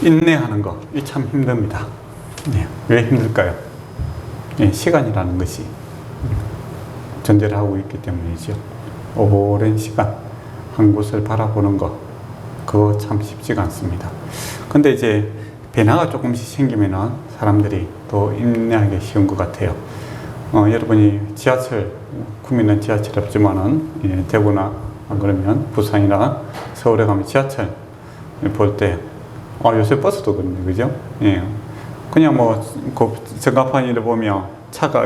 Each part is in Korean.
인내하는 거, 이 참 힘듭니다. 왜 힘들까요? 시간이라는 것이 존재를 하고 있기 때문이죠. 오랜 시간 한 곳을 바라보는 거, 그거 참 쉽지가 않습니다. 근데 이제 변화가 조금씩 생기면은 사람들이 더 인내하기 쉬운 것 같아요. 여러분이 지하철, 구미는 지하철이 없지만은 대구나 그러면 부산이나 서울에 가면 지하철 볼 때 요새 버스도 그렇네, 그죠? 그냥 그 전간판을 보면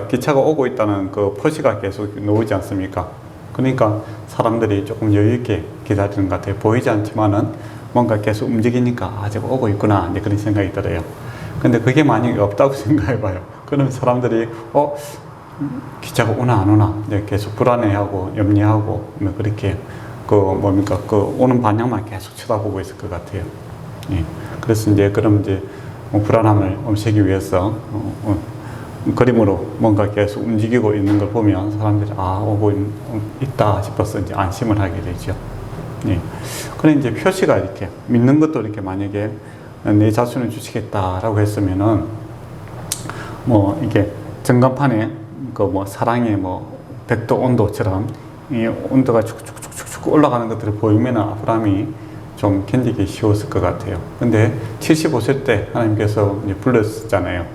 기차가 오고 있다는 그 표시가 계속 나오지 않습니까? 그러니까 사람들이 조금 여유 있게 기다리는 것 같아요. 보이지 않지만은 뭔가 계속 움직이니까 아직 오고 있구나, 이제 그런 생각이 들어요. 근데 그게 만약에 없다고 생각해봐요. 그러면 사람들이 기차가 오나 안 오나 이제 계속 불안해하고 염려하고 그렇게 오는 방향만 계속 쳐다보고 있을 것 같아요. 그래서 이제 불안함을 없애기 위해서 그림으로 뭔가 계속 움직이고 있는 걸 보면 사람들이 오고 있다 싶어서 이제 안심을 하게 되죠. 그래 이제 표시가 이렇게 믿는 것도 이렇게 만약에 내 자신을 주시겠다라고 했으면은 이게 전간판에 사랑의 100도 온도처럼 이 온도가 축축축축 올라가는 것들을 보이면 아브라함이 좀 견디기 쉬웠을 것 같아요. 근데 75세 때 하나님께서 이제 불렀잖아요.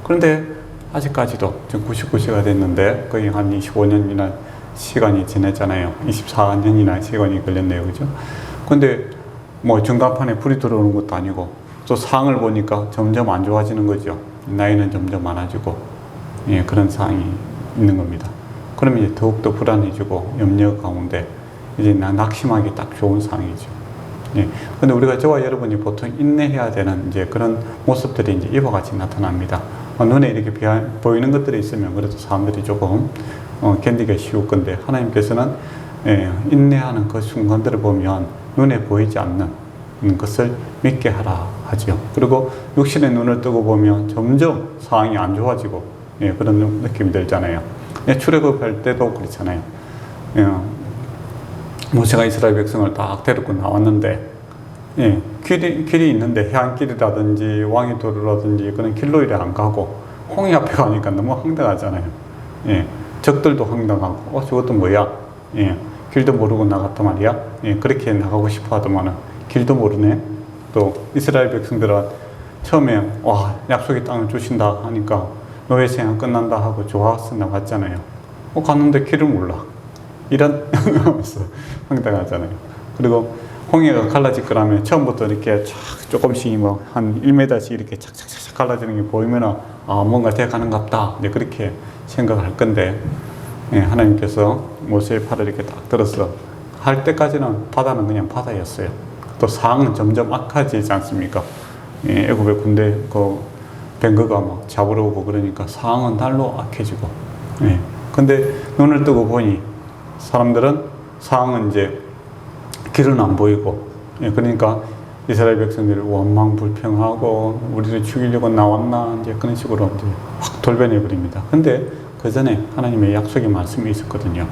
그런데 아직까지도 지금 99세가 됐는데 거의 한 25년이나 시간이 지났잖아요. 24년이나 시간이 걸렸네요. 그죠? 근데 중간판에 불이 들어오는 것도 아니고 또 상황을 보니까 점점 안 좋아지는 거죠. 나이는 점점 많아지고 그런 상황이 있는 겁니다. 그러면 이제 더욱더 불안해지고 염려 가운데 이제 낙심하기 딱 좋은 상황이죠. 근데 우리가 저와 여러분이 보통 인내해야 되는 이제 그런 모습들이 이제 이와 같이 나타납니다. 눈에 이렇게 보이는 것들이 있으면 그래도 사람들이 조금 견디기 쉬울 건데 하나님께서는 인내하는 그 순간들을 보면 눈에 보이지 않는 것을 믿게 하라 하죠. 그리고 육신의 눈을 뜨고 보면 점점 상황이 안 좋아지고 그런 느낌이 들잖아요. 출애굽할 때도 그렇잖아요. 모세가 이스라엘 백성을 딱 데리고 나왔는데 길이 있는데 해안길이라든지 왕이도로라든지 그런 길로 이래 안 가고 홍해 앞에 가니까 너무 황당하잖아요. 적들도 황당하고 저것도 뭐야? 길도 모르고 나갔단 말이야. 그렇게 나가고 싶어 하더만은 길도 모르네. 또 이스라엘 백성들은 처음에 약속의 땅을 주신다 하니까 노예 생활 끝난다 하고 좋아서 나갔잖아요. 갔는데 길을 몰라. 이런 하면서 황당하잖아요. 그리고 홍해가 갈라질 거라면 처음부터 이렇게 조금씩 한 1m씩 이렇게 착착착 갈라지는 게 보이면 뭔가 돼가는갑다. 이제 그렇게 생각할 건데 하나님께서 모세의 팔을 이렇게 딱 들어서 할 때까지는 바다는 그냥 바다였어요. 또 상황은 점점 악화지지 않습니까? 애굽의 군대 뱅거가 잡으러 오고 그러니까 상황은 날로 악해지고. 근데 눈을 뜨고 보니 사람들은 상황은 이제 길은 안 보이고, 그러니까 이스라엘 백성들이 원망불평하고 우리를 죽이려고 나왔나 이제 그런 식으로 이제 확 돌변해 버립니다. 근데 그 전에 하나님의 약속의 말씀이 있었거든요.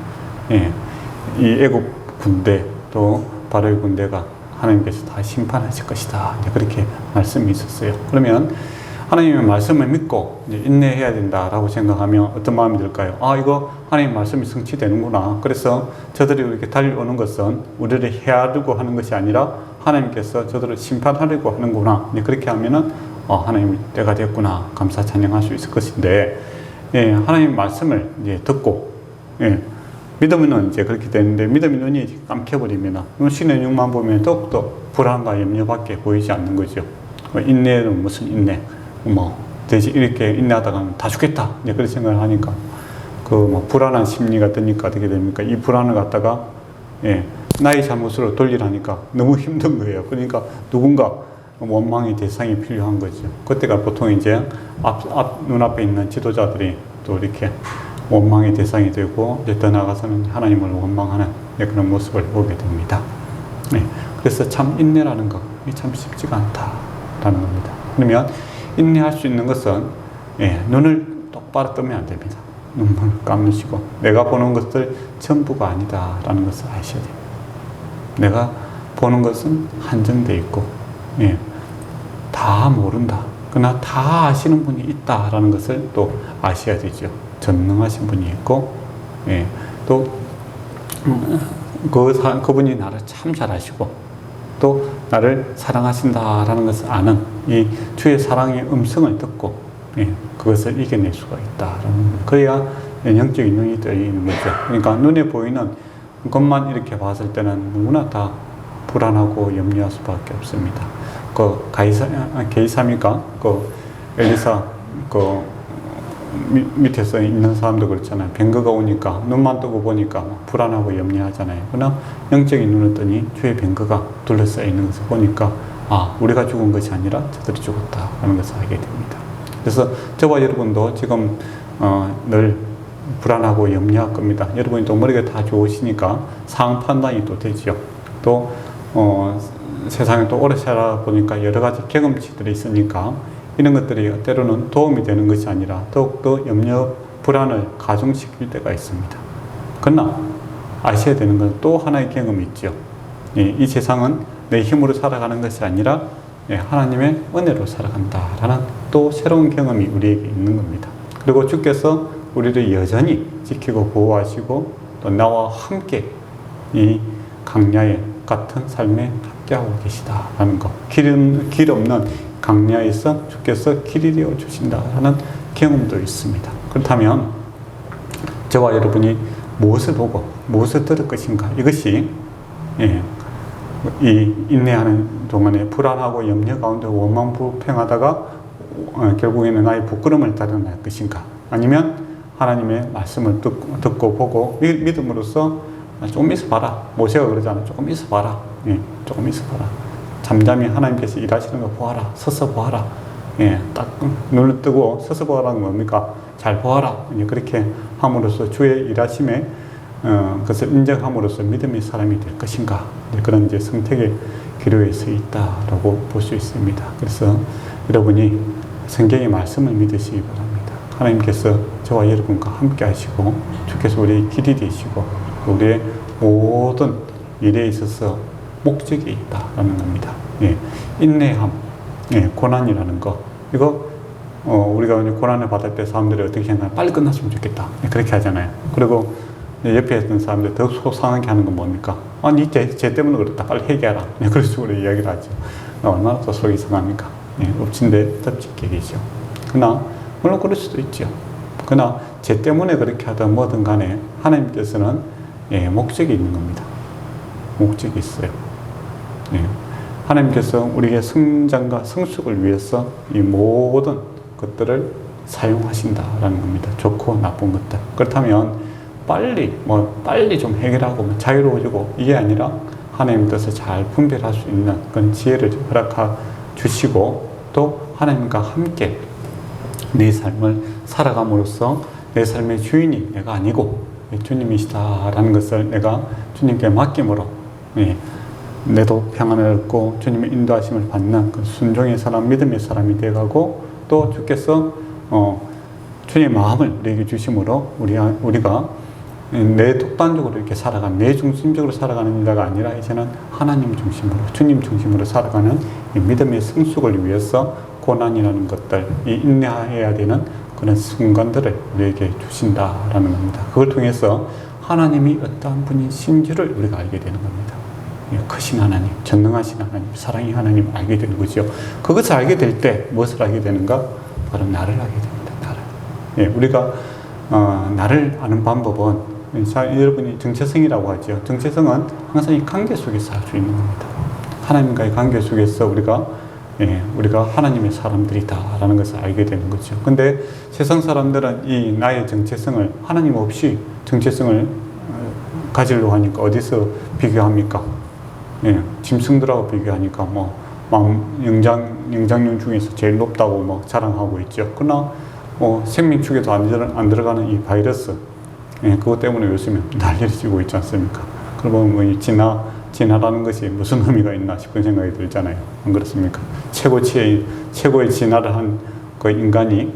이 애굽 군대 또 바로의 군대가 하나님께서 다 심판하실 것이다. 이제 그렇게 말씀이 있었어요. 그러면 하나님의 말씀을 믿고 이제 인내해야 된다라고 생각하면 어떤 마음이 들까요? 이거 하나님의 말씀이 성취되는구나. 그래서 저들이 이렇게 달려오는 것은 우리를 헤아리고 하는 것이 아니라 하나님께서 저들을 심판하려고 하는구나. 이제 그렇게 하면은 하나님이 때가 됐구나. 감사 찬양할 수 있을 것인데, 하나님의 말씀을 이제 듣고, 믿으면 이제 그렇게 되는데 믿음의 눈이 감겨버리면 신의 눈만 보면 더욱더 불안과 염려밖에 보이지 않는 거죠. 인내는 무슨 인내? 대신 이렇게 인내하다가는 다 죽겠다. 이제 그런 생각을 하니까 불안한 심리가 드니까 어떻게 됩니까? 이 불안을 갖다가 나의 잘못으로 돌리라니까 너무 힘든 거예요. 그러니까 누군가 원망의 대상이 필요한 거죠. 그때가 보통 이제 눈앞에 있는 지도자들이 또 이렇게 원망의 대상이 되고 이제 더 나아가서는 하나님을 원망하는 그런 모습을 보게 됩니다. 그래서 참 인내라는 거 참 쉽지가 않다라는 겁니다. 그러면 인내할 수 있는 것은 눈을 똑바로 뜨면 안 됩니다. 눈을 감으시고 내가 보는 것들 전부가 아니다라는 것을 아셔야 됩니다. 내가 보는 것은 한정되어 있고 다 모른다. 그러나 다 아시는 분이 있다라는 것을 또 아셔야 되죠. 전능하신 분이 있고, 예, 또 그분이 나를 참 잘 아시고 또 나를 사랑하신다라는 것을 아는 이 주의 사랑의 음성을 듣고, 예, 그것을 이겨낼 수가 있다라는 거예요. 그래야 영적인 눈이 뜨이는 거죠. 그러니까 눈에 보이는 것만 이렇게 봤을 때는 누구나 다 불안하고 염려할 수밖에 없습니다. 그 게이사미가 그 엘리사 그 밑에서 있는 사람도 그렇잖아요. 병거가 오니까 눈만 뜨고 보니까 불안하고 염려하잖아요. 그러나 영적인 눈을 뜨니 주의 병거가 둘러싸여 있는 것을 보니까 우리가 죽은 것이 아니라 저들이 죽었다라는 것을 알게 됩니다. 그래서 저와 여러분도 지금 늘 불안하고 염려할 겁니다. 여러분이 또 머리가 다 좋으시니까 상황 판단이 또 되죠. 또 세상에 또 오래 살아보니까 여러 가지 경험치들이 있으니까 이런 것들이 때로는 도움이 되는 것이 아니라 더욱더 염려, 불안을 가중시킬 때가 있습니다. 그러나 아셔야 되는 건 또 하나의 경험이 있죠. 이 세상은 내 힘으로 살아가는 것이 아니라 하나님의 은혜로 살아간다라는 또 새로운 경험이 우리에게 있는 겁니다. 그리고 주께서 우리를 여전히 지키고 보호하시고 또 나와 함께 이 강야에 같은 삶에 함께하고 계시다라는 것. 길 없는 강야에서 주께서 길이 되어 주신다라는 경험도 있습니다. 그렇다면 저와 여러분이 무엇을 보고 무엇을 들을 것인가, 이것이 이 인내하는 동안에 불안하고 염려 가운데 원망불평하다가 결국에는 나의 부끄러움을 드러낼 것인가, 아니면 하나님의 말씀을 듣고 보고 믿음으로써 조금 있어봐라. 모세가 그러잖아. 조금 있어봐라. 조금 있어봐라. 잠잠히 하나님께서 일하시는 거 보아라. 서서 보아라. 딱 눈을 뜨고 서서 보아라는 뭡니까? 잘 보아라. 그렇게 함으로써 주의 일하심에 그것을 인정함으로써 믿음의 사람이 될 것인가. 그런 이제 선택의 기로에 서 있다라고 볼 수 있습니다. 그래서 여러분이 성경의 말씀을 믿으시기 바랍니다. 하나님께서 저와 여러분과 함께 하시고 주께서 우리의 길이 되시고 우리의 모든 일에 있어서 목적이 있다라는 겁니다. 인내함, 고난이라는 거, 이거 우리가 고난을 받을 때 사람들이 어떻게 생각하냐, 빨리 끝났으면 좋겠다, 그렇게 하잖아요. 그리고 옆에 있는 사람들 더 속상하게 하는 건 뭡니까? 쟤 때문에 그렇다, 빨리 해결하라, 그런 식으로 이야기를 하죠. 얼마나 또 속이 상합니까? 엎친데 덮치게 되죠. 그러나 물론 그럴 수도 있죠. 그러나 쟤 때문에 그렇게 하든 뭐든 간에 하나님께서는 목적이 있는 겁니다. 목적이 있어요. 하나님께서 우리의 성장과 성숙을 위해서 이 모든 것들을 사용하신다라는 겁니다. 좋고 나쁜 것들. 그렇다면 빨리 좀 해결하고 자유로워지고 이게 아니라 하나님 뜻을 잘 분별할 수 있는 그런 지혜를 허락해 주시고 또 하나님과 함께 내 삶을 살아감으로써 내 삶의 주인이 내가 아니고 주님이시다라는 것을 내가 주님께 맡김으로 내도 평안을 얻고 주님의 인도하심을 받는 그 순종의 사람, 믿음의 사람이 되어가고 또 주께서 주님의 마음을 우리에게 주심으로 우리가 내 독단적으로 이렇게 살아가는, 내 중심적으로 살아가는 자가 아니라 이제는 하나님 중심으로, 주님 중심으로 살아가는 이 믿음의 성숙을 위해서 고난이라는 것들, 이 인내해야 되는 그런 순간들을 우리에게 주신다라는 겁니다. 그걸 통해서 하나님이 어떠한 분이신지를 우리가 알게 되는 겁니다. 크신 하나님, 전능하신 하나님, 사랑의 하나님 알게 되는 거죠. 그것을 알게 될 때 무엇을 알게 되는가? 바로 나를 알게 됩니다. 나를. 우리가 나를 아는 방법은 여러분이 정체성이라고 하죠. 정체성은 항상 이 관계 속에서 할 수 있는 겁니다. 하나님과의 관계 속에서 우리가 하나님의 사람들이다라는 것을 알게 되는 거죠. 근데 세상 사람들은 이 나의 정체성을 하나님 없이 정체성을 가지려고 하니까 어디서 비교합니까? 짐승들하고 비교하니까 영장류 중에서 제일 높다고 자랑하고 있죠. 그러나 생명축에도 안 들어가는 이 바이러스, 그것 때문에 요즘에 난리를 치고 있지 않습니까? 그러면 진화라는 것이 무슨 의미가 있나 싶은 생각이 들잖아요. 안 그렇습니까? 최고의 진화를 한 그 인간이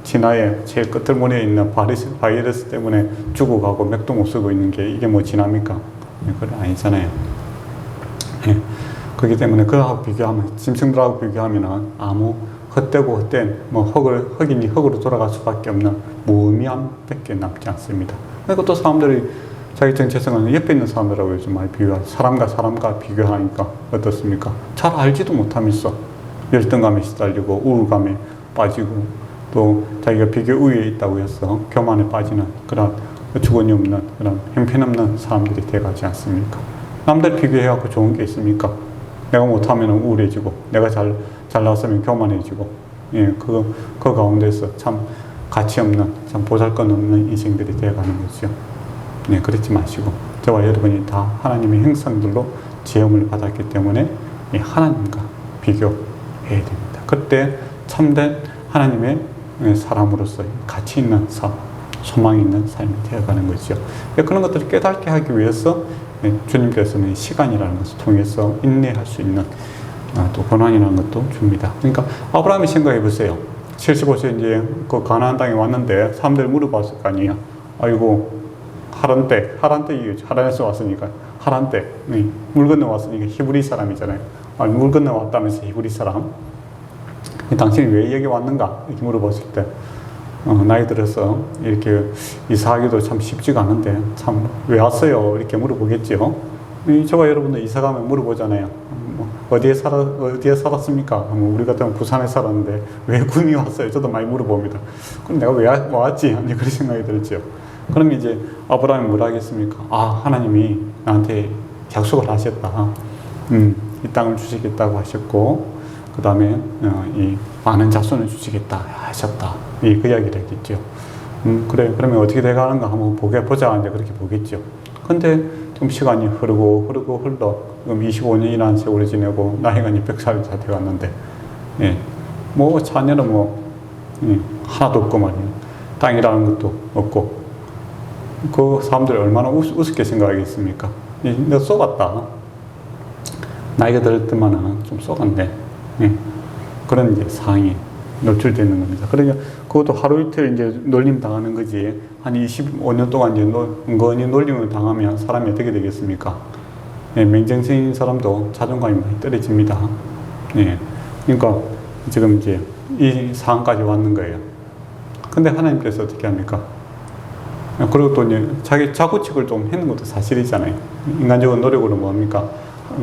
진화의 제일 끝을문에 있는 바이러스 때문에 죽어가고 맥도 못 쓰고 있는 게 이게 진화입니까? 그건 아니잖아요. 그렇기 때문에 그하고 비교하면, 짐승들하고 비교하면은 아무 헛되고 헛된, 뭐 흑인이 흑으로 돌아갈 수밖에 없는 무의미함밖에 남지 않습니다. 그리고 또 사람들이 자기 정체성은 옆에 있는 사람들하고 요즘 많이 비교하죠. 사람과 비교하니까 어떻습니까? 잘 알지도 못하면서 열등감에 시달리고 우울감에 빠지고, 또 자기가 비교 우위에 있다고 해서 교만에 빠지는 그런 주권이 없는 그런 형편없는 사람들이 돼가지 않습니까? 남들 비교해갖고 좋은 게 있습니까? 내가 못하면 우울해지고, 내가 잘 나왔으면 교만해지고, 예, 그 가운데서 참 가치 없는, 참 보잘것 없는 인생들이 되어가는 거죠. 네, 그렇지 마시고, 저와 여러분이 다 하나님의 형상들로 지음을 받았기 때문에 하나님과 비교해야 됩니다. 그때 참된 하나님의 사람으로서 가치 있는 삶, 소망 있는 삶이 되어가는 거죠. 그런 것들을 깨닫게 하기 위해서 주님께서는 시간이라는 것을 통해서 인내할 수 있는 또 고난이라는 것도 줍니다. 그러니까 아브라함이 생각해 보세요. 75세 이제 그 가나안 땅에 왔는데 사람들이 물어봤을 거 아니에요. 아이고, 하란에서 왔으니까, 하란 때, 물 건너 왔으니까 히브리 사람이잖아요. 물 건너 왔다면서 히브리 사람. 당신이 왜 여기 왔는가? 이렇게 물어봤을 때, 나이 들어서 이렇게 이사하기도 참 쉽지가 않은데, 참, 왜 왔어요? 이렇게 물어보겠죠. 저와 여러분도 이사 가면 물어보잖아요. 어디에 살았습니까? 우리 같으면 부산에 살았는데, 왜 군이 왔어요? 저도 많이 물어봅니다. 그럼 내가 왜 왔지? 그런 생각이 들었죠. 그럼 이제 아브라함이 뭐라 하겠습니까? 하나님이 나한테 약속을 하셨다. 이 땅을 주시겠다고 하셨고, 그 다음에 이 많은 자손을 주시겠다 하셨다. 그 이야기를 했겠죠. 그래, 그러면 어떻게 돼가는가 한번 보자 하는데 그렇게 보겠죠. 근데 좀 시간이 흐르고 흘러 지금 25년이라는 세월을 지내고 나이가 100살이 다 돼갔는데, 뭐 자녀는 하나도 없고 말이에요. 땅이라는 것도 없고, 그 사람들이 얼마나 우습게 생각하겠습니까? 내가 쏘갔다. 나이가 들 때만은 좀 쏘갔네. 그런 이제 상황이 노출되는 겁니다. 그러니까 그것도 하루 이틀 이제 놀림 당하는 거지. 한 25년 동안 이제 은근히 놀림을 당하면 사람이 어떻게 되겠습니까? 맹정신인 사람도 자존감이 많이 떨어집니다. 그러니까 지금 이제 이 상황까지 왔는 거예요. 근데 하나님께서 어떻게 합니까? 그리고 또 이제 자기 자구책을 좀 했는 것도 사실이잖아요. 인간적인 노력으로 뭡니까?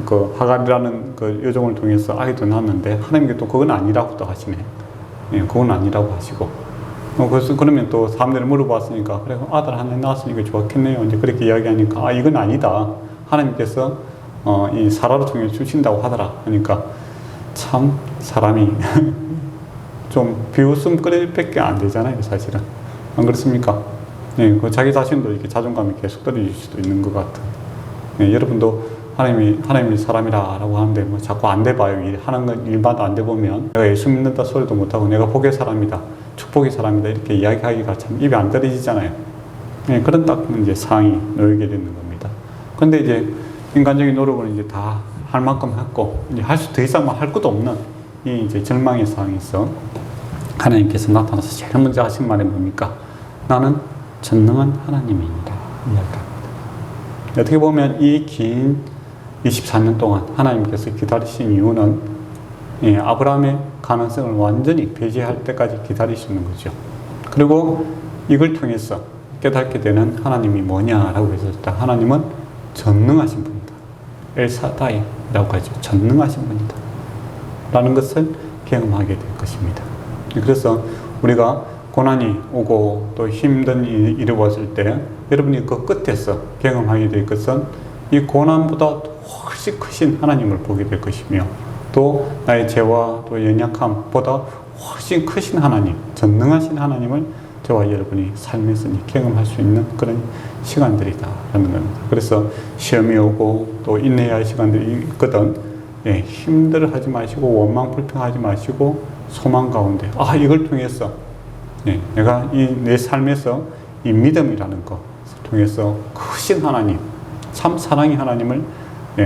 그 하갈이라는 그 여종을 통해서 아기도 낳았는데 하나님께 또 그건 아니라고 또 하시네. 그건 아니라고 하시고. 그래서 그러면 또 사람들이 물어봤으니까, 그래, 아들 하나 낳았으니까 좋았겠네요. 이제 그렇게 이야기하니까, 이건 아니다. 하나님께서 이 사라를 통해 주신다고 하더라. 그러니까 참 사람이 좀 비웃음거리밖에 안 되잖아요, 사실은. 안 그렇습니까? 그 자기 자신도 이렇게 자존감이 계속 떨어질 수도 있는 것 같은. 여러분도 하나님이 사람이라고 하는데 뭐 자꾸 안 돼봐요. 하는 건 일마다 안 돼보면 내가 예수 믿는다 소리도 못하고 내가 복의 사람이다, 축복의 사람이다 이렇게 이야기하기가 참 입에 안 떨어지잖아요. 그런 딱 이제 상황이 놓이게 되는 겁니다. 근데 이제 인간적인 노력을 이제 다 할 만큼 했고, 이제 더 이상 할 것도 없는 이 이제 절망의 상황에서 하나님께서 나타나서 제일 먼저 하신 말이 뭡니까? 나는 전능한 하나님이니라 이야기합니다. 어떻게 보면 이 긴 24년 동안 하나님께서 기다리신 이유는 아브라함의 가능성을 완전히 배제할 때까지 기다리시는 거죠. 그리고 이걸 통해서 깨닫게 되는 하나님이 뭐냐라고 했을 때, 하나님은 전능하신 분이다. 엘사다이라고 하죠. 전능하신 분이다 라는 것을 경험하게 될 것입니다. 그래서 우리가 고난이 오고 또 힘든 일이 이루어졌을 때 여러분이 그 끝에서 경험하게 될 것은 이 고난보다 훨씬 크신 하나님을 보게 될 것이며, 또 나의 죄와 또 연약함보다 훨씬 크신 하나님, 전능하신 하나님을 저와 여러분이 삶에서 경험할 수 있는 그런 시간들이다라는 겁니다. 그래서 시험이 오고 또 인내해야 할 시간들이 있거든. 힘들어하지 마시고 원망 불평하지 마시고 소망 가운데 이걸 통해서 내가 내 삶에서 이 믿음이라는 것을 통해서 크신 하나님, 참 사랑의 하나님을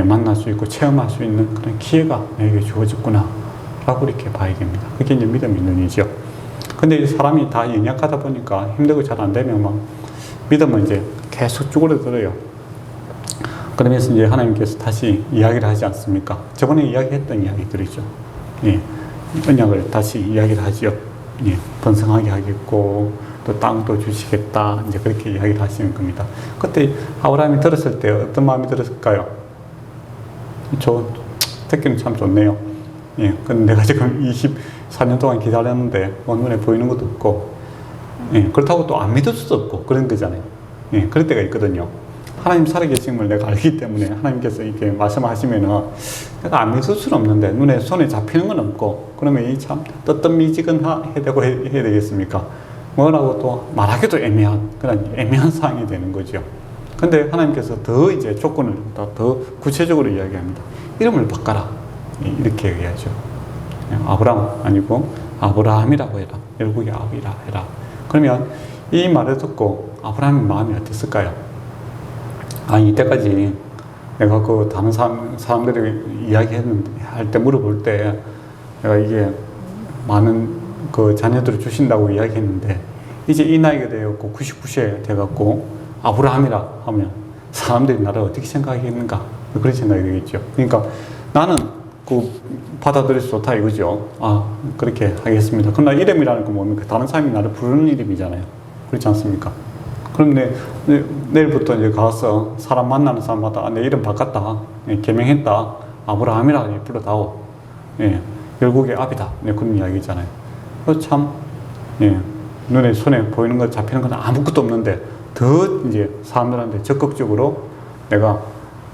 만날 수 있고 체험할 수 있는 그런 기회가 내게 주어졌구나 라고 이렇게 봐야 됩니다. 그게 이제 믿음의 눈이죠. 근데 사람이 다 연약하다 보니까 힘들고 잘 안 되면 막 믿음은 이제 계속 쭈그러들어요. 그러면서 이제 하나님께서 다시 이야기를 하지 않습니까? 저번에 이야기했던 이야기들이죠. 예. 언약을 다시 이야기를 하죠. 예. 번성하게 하겠고, 또 땅도 주시겠다. 이제 그렇게 이야기를 하시는 겁니다. 그때 아브라함이 들었을 때 어떤 마음이 들었을까요? 듣기는 참 좋네요. 예. 근데 내가 지금 24년 동안 기다렸는데, 눈에 보이는 것도 없고, 예. 그렇다고 또 안 믿을 수도 없고, 그런 거잖아요. 예. 그럴 때가 있거든요. 하나님 살아계심을 내가 알기 때문에 하나님께서 이렇게 말씀하시면은 내가 안 믿을 수는 없는데 눈에 손에 잡히는 건 없고 그러면 이 참 뜨뜻미지근해야 되겠습니까? 뭐라고 또 말하기도 애매한 그런 애매한 상황이 되는 거죠. 근데 하나님께서 더 이제 조건을 더 구체적으로 이야기합니다. 이름을 바꿔라. 이렇게 얘기하죠. 아브람 아니고 아브라함이라고 해라. 열국의 아비라 해라. 그러면 이 말을 듣고 아브라함의 마음이 어땠을까요? 이때까지 내가 그 다른 사람들이 할 때 물어볼 때 내가 이게 많은 그 자녀들을 주신다고 이야기했는데 이제 이 나이가 되었고 99세 돼갖고 아브라함이라 하면 사람들이 나를 어떻게 생각하겠는가 그런 생각이 들겠죠. 그러니까 나는 그 받아들일 수 좋다 이거죠. 그렇게 하겠습니다. 그러나 이름이라는 건 뭡니까? 다른 사람이 나를 부르는 이름이잖아요. 그렇지 않습니까? 그럼 내일부터 이제 가서 사람 만나는 사람마다 내 이름 바꿨다. 개명했다. 아브라함이라 불러다오. 예, 열국의 아비다. 그런 이야기잖아요. 참, 예, 눈에 손에 보이는 것 잡히는 건 아무것도 없는데 더 이제 사람들한테 적극적으로 내가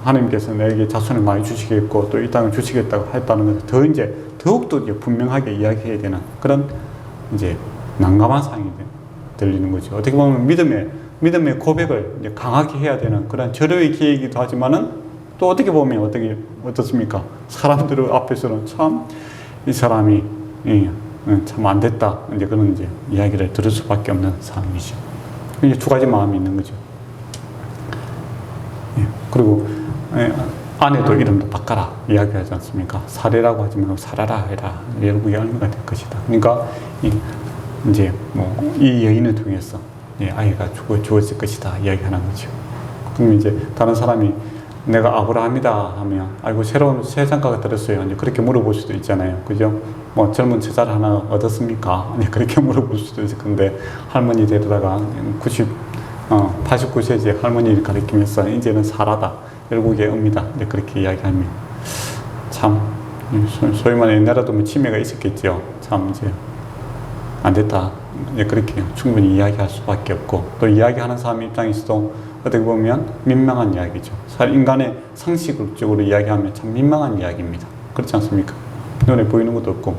하나님께서 내게 자손을 많이 주시겠고 또 이 땅을 주시겠다고 했다는 것을 더 이제 더욱더 이제 분명하게 이야기해야 되는 그런 이제 난감한 상황이 들리는 거죠. 어떻게 보면 믿음의 고백을 이제 강하게 해야 되는 그런 절호의 기회이기도 하지만은 또 어떻게 보면 어떻습니까? 사람들 앞에서는 참 이 사람이 참 안 됐다. 이제 그런 이제 이야기를 들을 수밖에 없는 상황이죠. 이제 두 가지 마음이 있는 거죠. 그리고 아내도 이름도 바꿔라 이야기하지 않습니까? 사례라고 하지 말고 살아라 해라. 열국의 열매가 될 것이다. 그러니까 이제 이 여인을 통해서 아이가 주어질 것이다 이야기하는 거죠. 그럼 이제 다른 사람이 내가 아브라함이다 하면 아이고 새로운 세상가가 들었어요. 이제 그렇게 물어볼 수도 있잖아요. 그죠? 젊은 제자를 하나 얻었습니까? 그렇게 물어볼 수도 있을 건데 할머니 데려다가 89세 이제 할머니를 가리키면서 이제는 사라다. 열국의 의미다. 이제 그렇게 이야기하면 참 소위 말해 옛날에도 치매가 있었겠죠. 참 이제 안 됐다. 이제 그렇게 충분히 이야기할 수밖에 없고 또 이야기하는 사람 입장에서도 어떻게 보면 민망한 이야기죠. 인간의 상식적으로 이야기하면 참 민망한 이야기입니다. 그렇지 않습니까? 눈에 보이는 것도 없고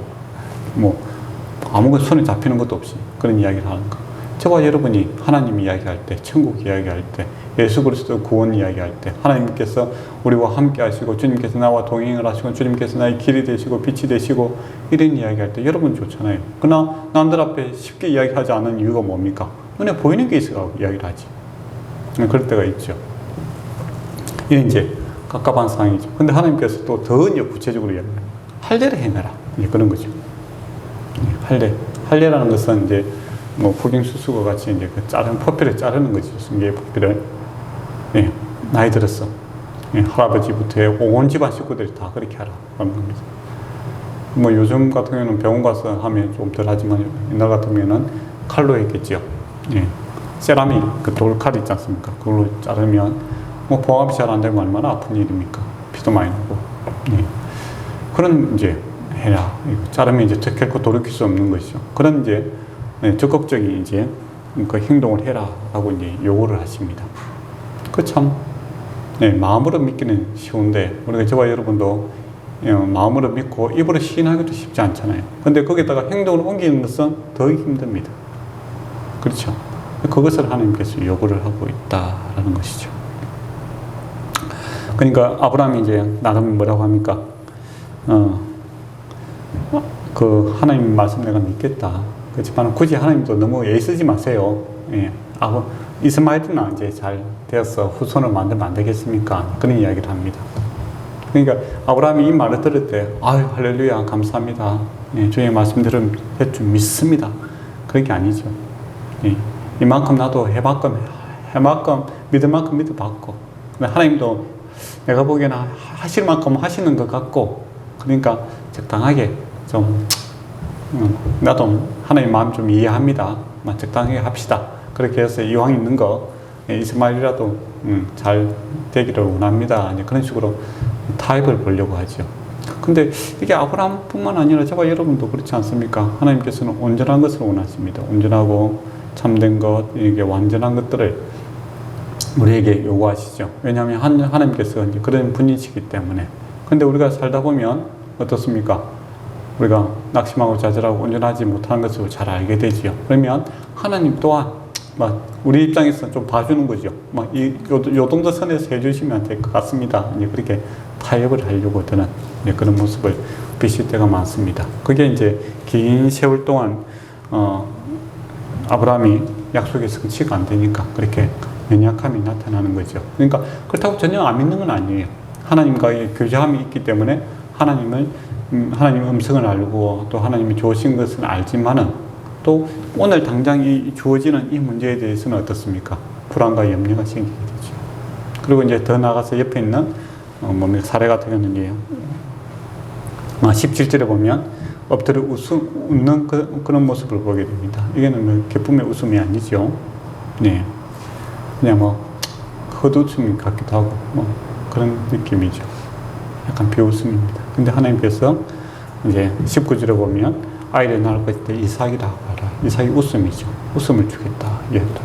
아무것도 손에 잡히는 것도 없이 그런 이야기를 하는 거. 저와 여러분이 하나님 이야기할 때, 천국 이야기할 때, 예수 그리스도 구원 이야기할 때 하나님께서 우리와 함께 하시고 주님께서 나와 동행을 하시고 주님께서 나의 길이 되시고 빛이 되시고 이런 이야기할 때 여러분 좋잖아요. 그러나 남들 앞에 쉽게 이야기하지 않는 이유가 뭡니까? 눈에 보이는 게 있어서 이야기를 하지. 그럴 때가 있죠. 이게 이제 갑갑한 상황이죠. 근데 하나님께서 또 더 구체적으로 이야기해요. 할례를 행해라. 그런 거죠. 할례라는 것은 이제 포경수수과 같이 이제 포피를 자르는 거죠. 승계의 포피를. 나이 들었어. 할아버지부터 온 집안 식구들이 다 그렇게 하라. 하는 겁니다. 요즘 같은 경우는 병원 가서 하면 좀 덜 하지만 옛날 같으면은 칼로 했겠죠. 세라믹 그 돌칼 있지 않습니까? 그걸로 자르면 봉합이 잘 안 되면 얼마나 아픈 일입니까? 피도 많이 나고. 그런 이제 해라. 자르면 이제 결코 돌이킬 수 없는 것이죠. 그런 이제 적극적인 이제 그 행동을 해라라고 이제 요구를 하십니다. 그 참 마음으로 믿기는 쉬운데 우리가 저와 여러분도 마음으로 믿고 입으로 시인하기도 쉽지 않잖아요. 근데 거기다가 행동을 옮기는 것은 더 힘듭니다. 그렇죠? 그것을 하나님께서 요구를 하고 있다라는 것이죠. 그러니까 아브라함이 이제 나가면 뭐라고 합니까? 그 하나님 말씀 내가 믿겠다. 그렇지만 굳이 하나님도 너무 애쓰지 마세요. 이스마엘이나 이제 잘 되어서 후손을 만들면 안 되겠습니까? 그런 이야기를 합니다. 그러니까 아브라함이 이 말을 들을 때 할렐루야 감사합니다. 주의 말씀 들으면 줄 믿습니다. 그런 게 아니죠. 이만큼 나도 해만큼 믿을 만큼 믿어봤고 하나님도 내가 보기에는 하실 만큼 하시는 것 같고, 그러니까 적당하게 좀 나도 하나님 마음 좀 이해합니다. 적당하게 합시다. 그렇게 해서 이왕 있는 거 이스마엘이라도 잘 되기를 원합니다. 이제 그런 식으로 타협을 보려고 하죠. 근데 이게 아브라함뿐만 아니라 저와 여러분도 그렇지 않습니까? 하나님께서는 온전한 것을 원하십니다. 온전하고 참된 것, 이게 완전한 것들을 우리에게 요구하시죠. 왜냐하면 하나님께서 이제 그런 분이시기 때문에. 근데 우리가 살다 보면 어떻습니까? 우리가 낙심하고 좌절하고 온전하지 못하는 것을 잘 알게 되지요. 그러면 하나님 또한 우리 입장에서 좀 봐주는 거죠. 요 정도 선에서 해주시면 될 것 같습니다. 이제 그렇게 타협을 하려고 드는 그런 모습을 비칠 때가 많습니다. 그게 이제 긴 세월 동안 아브라함이 약속의 성취가 안 되니까 그렇게 연약함이 나타나는 거죠. 그러니까 그렇다고 전혀 안 믿는 건 아니에요. 하나님과의 교제함이 있기 때문에 하나님의 음성을 알고 또 하나님이 좋으신 것을 알지만은 또 오늘 당장 주어지는 이 문제에 대해서는 어떻습니까? 불안과 염려가 생기게 되죠. 그리고 이제 더 나아가서 옆에 있는 사례 같은 경우는 17절에 보면 엎드려 웃는 그런 모습을 보게 됩니다. 이게는 기쁨의 웃음이 아니죠. 네. 그냥 헛웃음 같기도 하고 그런 느낌이죠. 약간 비웃음입니다. 근데 하나님께서 이제 19절에 보면 아이를 낳을 것일 때 이삭이라고 하라. 이삭이 웃음이죠. 웃음을 주겠다. 이해합니다.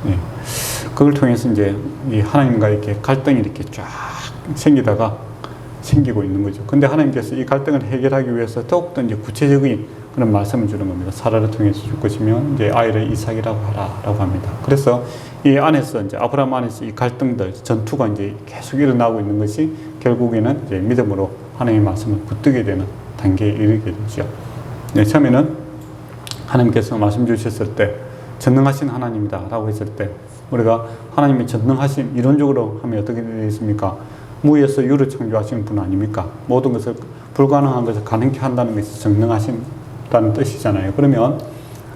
네. 그걸 통해서 이제 하나님과 이렇게 갈등이 이렇게 쫙 생기고 있는 거죠. 근데 하나님께서 이 갈등을 해결하기 위해서 더욱더 이제 구체적인 그런 말씀을 주는 겁니다. 사라를 통해서 줄 것이면 이제 아이를 이삭이라고 하라라고 합니다. 그래서 이 안에서 이제 아브라함 안에서 이 갈등들, 전투가 이제 계속 일어나고 있는 것이 결국에는 이제 믿음으로 하나님의 말씀을 붙들게 되는 단계에 이르게 되죠. 네, 처음에는 하나님께서 말씀 주셨을 때 전능하신 하나님이다라고 했을 때 우리가 하나님의 전능하신 이론적으로 하면 어떻게 되겠습니까? 무에서 유를 창조하시는 분 아닙니까? 모든 것을 불가능한 것을 가능케 한다는 것이 전능하신다는 뜻이잖아요. 그러면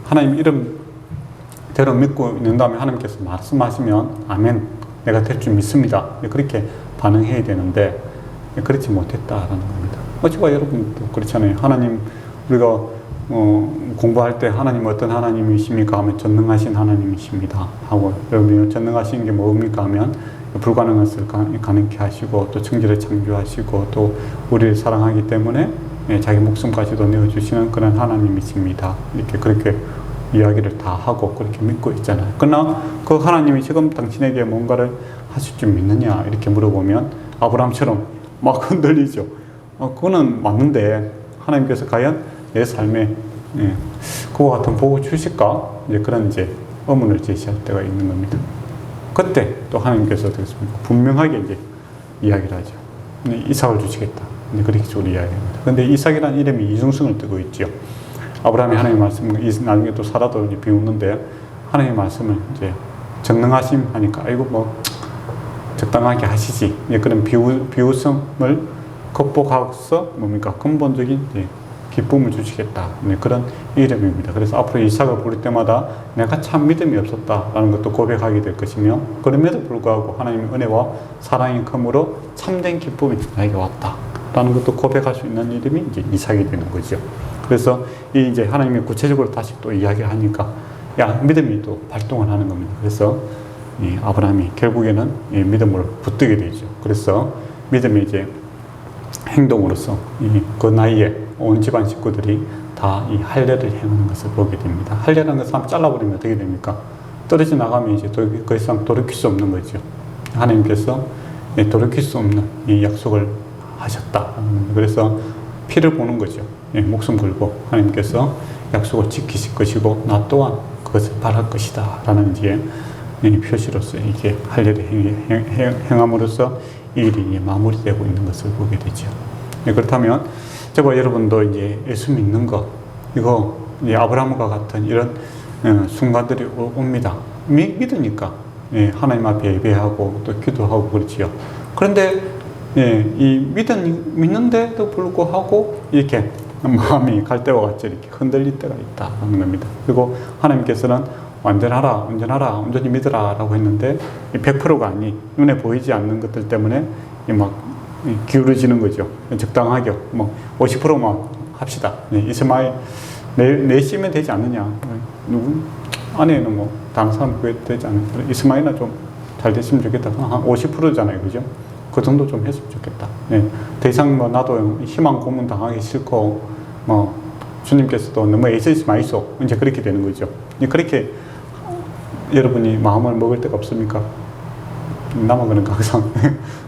하나님 이름대로 믿고 있는 다음에 하나님께서 말씀하시면 아멘, 내가 될 줄 믿습니다. 그렇게 반응해야 되는데 그렇지 못했다라는 겁니다. 저와 여러분도 그렇잖아요. 하나님 우리가 공부할 때 하나님 어떤 하나님이십니까 하면 전능하신 하나님이십니다 하고, 여러분이 전능하신 게 뭡니까 하면 불가능한 것을 가능케 하시고 또 천지를 창조하시고 또 우리를 사랑하기 때문에 자기 목숨까지도 내어주시는 그런 하나님이십니다. 이렇게 그렇게 이야기를 다 하고 그렇게 믿고 있잖아요. 그러나 그 하나님이 지금 당신에게 뭔가를 하실 줄 믿느냐 이렇게 물어보면 아브라함처럼 막 흔들리죠. 그거는 맞는데 하나님께서 과연 내 삶에 그와 같은 복을 주실까? 이제 그런 의문을 제시할 때가 있는 겁니다. 그때 또 하나님께서 어떻게 했습니까? 분명하게 이제 이야기를 하죠. 이삭을 주시겠다. 그렇게 주로 이야기합니다. 그런데 이삭이라는 이름이 이중성을 띠고 있죠. 아브라함이 하나님의 말씀을 나중에 또 사라도 비웃는데 하나님의 말씀을 이제 전능하심 하니까 아이고 적당하게 하시지. 그런 비웃음을 극복해서 뭡니까? 근본적인 기쁨을 주시겠다. 그런 이름입니다. 그래서 앞으로 이삭을 부를 때마다 내가 참 믿음이 없었다라는 것도 고백하게 될 것이며, 그럼에도 불구하고 하나님의 은혜와 사랑이 크므로 참된 기쁨이 나에게 왔다라는 것도 고백할 수 있는 이름이 이제 이삭이 되는 거죠. 그래서 이제 하나님이 구체적으로 다시 또 이야기를 하니까 믿음이 또 발동을 하는 겁니다. 그래서 아브라함이 결국에는 믿음으로 붙들게 되죠. 그래서 믿음이 이제 행동으로서 그 나이에 온 집안 식구들이 다 이 할례를 행하는 것을 보게 됩니다. 할례라는 것을 한번 잘라버리면 어떻게 됩니까? 떨어져 나가면 이제 더 이상 돌이킬 수 없는 거죠. 하나님께서 돌이킬 수 없는 이 약속을 하셨다. 그래서 피를 보는 거죠. 목숨 걸고 하나님께서 약속을 지키실 것이고 나 또한 그것을 바랄 것이다 라는 이제 표시로서 이게 할례를 행함으로써 이 일이 마무리되고 있는 것을 보게 되죠. 그렇다면 저와 여러분도 이제 예수 믿는 거, 이거 아브라함과 같은 이런 순간들이 옵니다. 믿으니까 하나님 앞에 예배하고 또 기도하고 그렇지요. 그런데 이 믿는데도 불구하고 이렇게 마음이 갈 때와 같이 이렇게 흔들릴 때가 있다는 겁니다. 그리고 하나님께서는 완전하라, 온전하라, 온전히 믿으라 라고 했는데 이 100%가 아니 눈에 보이지 않는 것들 때문에 막 기울어지는 거죠. 적당하게 뭐 50%만 합시다. 이스마엘 내시면 되지 않느냐. 누구 안에는 뭐 다른 사람 구해도 되지 않을까. 이스마엘은 좀 잘 됐으면 좋겠다. 한 50%잖아요, 그죠? 그 정도 좀 했으면 좋겠다. 더 이상 뭐 나도 희망 고문 당하기 싫고 뭐 주님께서도 너무 애쓰지 마이소. 이제 그렇게 되는 거죠. 그렇게 여러분이 마음을 먹을 때가 없습니까? 나만 그런가 항상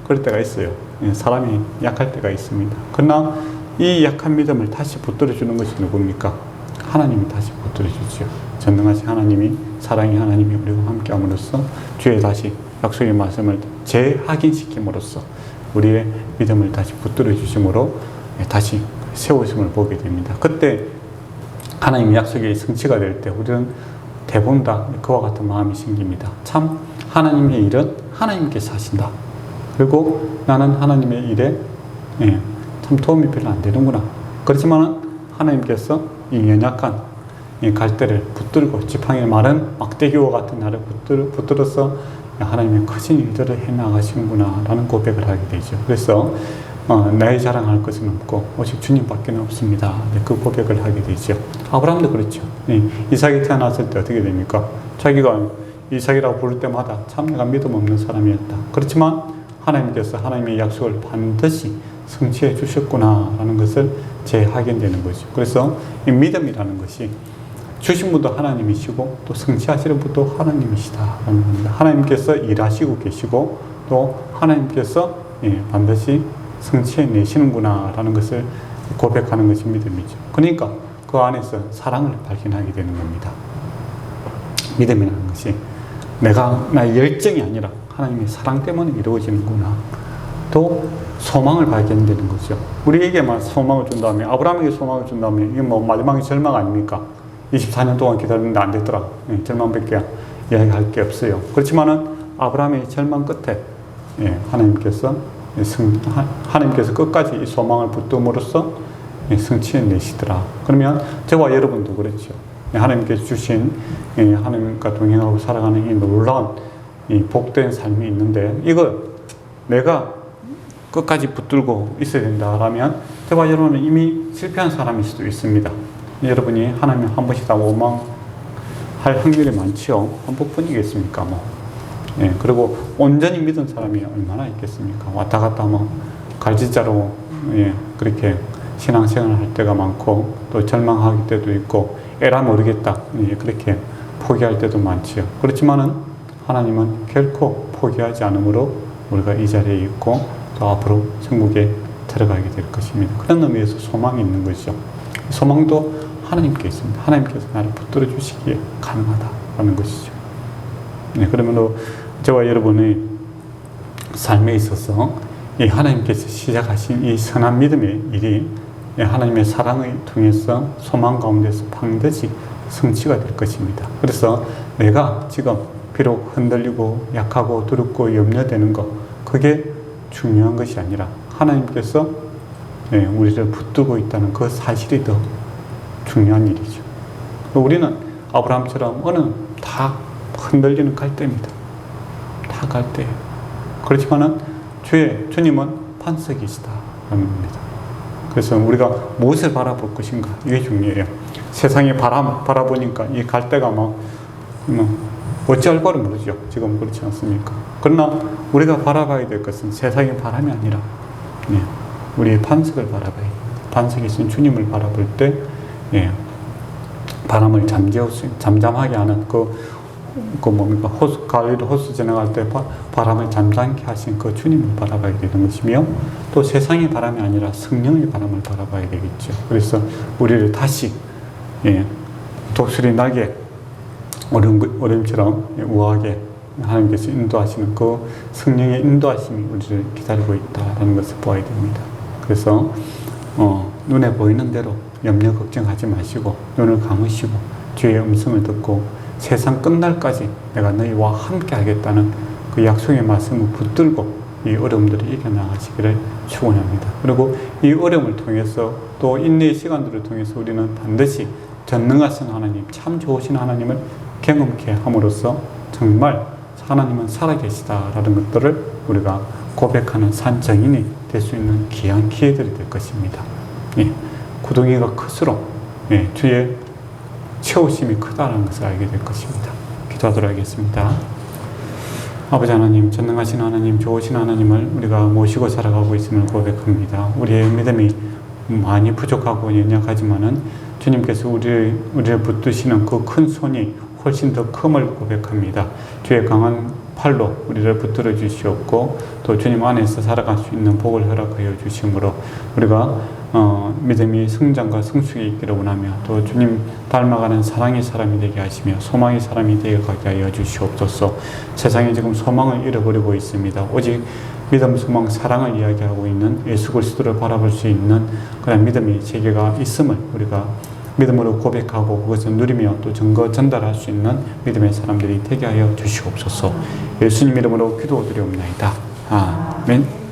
그럴 때가 있어요. 사람이 약할 때가 있습니다. 그러나 이 약한 믿음을 다시 붙들어 주는 것이 누굽니까? 하나님이 다시 붙들어 주죠. 전능하신 하나님이, 사랑의 하나님이 우리와 함께 함으로써 주의 다시 약속의 말씀을 재확인시킴으로써 우리의 믿음을 다시 붙들어 주심으로 다시 세우심을 보게 됩니다. 그때 하나님의 약속이 성취가 될 때 우리는 대부분 다 그와 같은 마음이 생깁니다. 참 하나님의 일은 하나님께서 하신다. 그리고 나는 하나님의 일에 참 도움이 별로 안 되는구나. 그렇지만 하나님께서 이 연약한 이 갈대를 붙들고 지팡이의 마른 막대기와 같은 나를 붙들어서 하나님의 크신 일들을 해나가시는구나 라는 고백을 하게 되죠. 그래서 나의 자랑할 것은 없고 오직 주님밖에 없습니다. 그 고백을 하게 되죠. 아브라함도 그렇죠. 이삭이 태어났을 때 어떻게 됩니까? 자기가 이삭이라고 부를 때마다 참 내가 믿음 없는 사람이었다. 그렇지만 하나님께서 하나님의 약속을 반드시 성취해 주셨구나 라는 것을 재확인되는 거죠. 그래서 이 믿음이라는 것이 주신 분도 하나님이시고 또 성취하시는 분도 하나님이시다 라는 겁니다. 하나님께서 일하시고 계시고 또 하나님께서 반드시 성취해 내시는구나 라는 것을 고백하는 것이 믿음이죠. 그러니까 그 안에서 사랑을 발견하게 되는 겁니다. 믿음이라는 것이 나의 열정이 아니라 하나님의 사랑 때문에 이루어지는구나. 또 소망을 발견되는 거죠. 우리에게만 소망을 준 다음에, 아브라함에게 소망을 준 다음에 이게 뭐 마지막에 절망 아닙니까? 24년 동안 기다렸는데 안 됐더라. 절망밖에 이야기할 게 없어요. 그렇지만은 아브라함의 절망 끝에 하나님께서 끝까지 이 소망을 붙듦으로써 성취해 내시더라. 그러면 저와 여러분도 그렇죠. 하나님께서 주신 하나님과 동행하고 살아가는 이 놀라운 이 복된 삶이 있는데 이걸 내가 끝까지 붙들고 있어야 된다라면 저와 여러분은 이미 실패한 사람일 수도 있습니다. 여러분이 하나님 한 번씩 다 원망할 확률이 많지요. 한 번뿐이겠습니까? 뭐. 그리고 온전히 믿은 사람이 얼마나 있겠습니까? 왔다 갔다 갈지자로 그렇게 신앙생활을 할 때가 많고 또 절망할 때도 있고 에라 모르겠다 그렇게 포기할 때도 많지요. 그렇지만은 하나님은 결코 포기하지 않으므로 우리가 이 자리에 있고 또 앞으로 천국에 들어가게 될 것입니다. 그런 의미에서 소망이 있는 것이죠. 소망도 하나님께 있습니다. 하나님께서 나를 붙들어 주시기에 가능하다라는 것이죠. 그러므로 저와 여러분의 삶에 있어서 이 하나님께서 시작하신 이 선한 믿음의 일이 하나님의 사랑을 통해서 소망 가운데서 반드시 성취가 될 것입니다. 그래서 내가 지금 비록 흔들리고 약하고 두렵고 염려되는 것, 그게 중요한 것이 아니라 하나님께서 우리를 붙들고 있다는 그 사실이 더 중요한 일이죠. 우리는 아브라함처럼 다 흔들리는 갈대입니다. 다 갈대예요. 그렇지만은 주님은 반석이시다라는 겁니다. 그래서 우리가 무엇을 바라볼 것인가 이게 중요해요. 세상의 바라보니까 이 갈대가 어찌할 바를 모르죠. 지금 그렇지 않습니까? 그러나 우리가 바라봐야 될 것은 세상의 바람이 아니라 우리의 반석을 바라봐야 해요. 반석이신 주님을 바라볼 때 바람을 잠잠하게 하는 뭡니까? 가을에도 호수 지나갈 때 바람을 잠잠케 하신 그 주님을 바라봐야 되는 것이며 또 세상의 바람이 아니라 성령의 바람을 바라봐야 되겠죠. 그래서 우리를 다시 독수리 나게 어림처럼 우아하게 하나님께서 인도하시는 그 성령의 인도하심이 우리를 기다리고 있다는 것을 보아야 됩니다. 그래서 눈에 보이는 대로 염려 걱정하지 마시고 눈을 감으시고 주의 음성을 듣고 세상 끝날까지 내가 너희와 함께 하겠다는 그 약속의 말씀을 붙들고 이 어려움들을 이겨나가시기를 축원합니다. 그리고 이 어려움을 통해서 또 인내의 시간들을 통해서 우리는 반드시 전능하신 하나님, 참 좋으신 하나님을 경험케 함으로써 정말 하나님은 살아계시다라는 것들을 우리가 고백하는 산증인이 될 수 있는 귀한 기회들이 될 것입니다. 예, 구덩이가 클수록 예, 주의 채우심이 크다는 것을 알게 될 것입니다. 기도하도록 하겠습니다. 아버지 하나님, 전능하신 하나님, 좋으신 하나님을 우리가 모시고 살아가고 있음을 고백합니다. 우리의 믿음이 많이 부족하고 연약하지만은 주님께서 우리를 붙드시는 그 큰 손이 훨씬 더 큼을 고백합니다. 주의 강한 팔로 우리를 붙들어 주시옵고 또 주님 안에서 살아갈 수 있는 복을 허락하여 주심으로 우리가 믿음이 성장과 성숙이 있기를 원하며 또 주님 닮아가는 사랑의 사람이 되게 하시며 소망의 사람이 되게 하여 주시옵소서. 세상에 지금 소망을 잃어버리고 있습니다. 오직 믿음, 소망, 사랑을 이야기하고 있는 예수 그리스도를 바라볼 수 있는 그런 믿음의 세계가 있음을 우리가 믿음으로 고백하고 그것을 누리며 또 증거 전달할 수 있는 믿음의 사람들이 되게 하여 주시옵소서. 예수님 이름으로 기도드리옵나이다. 아멘.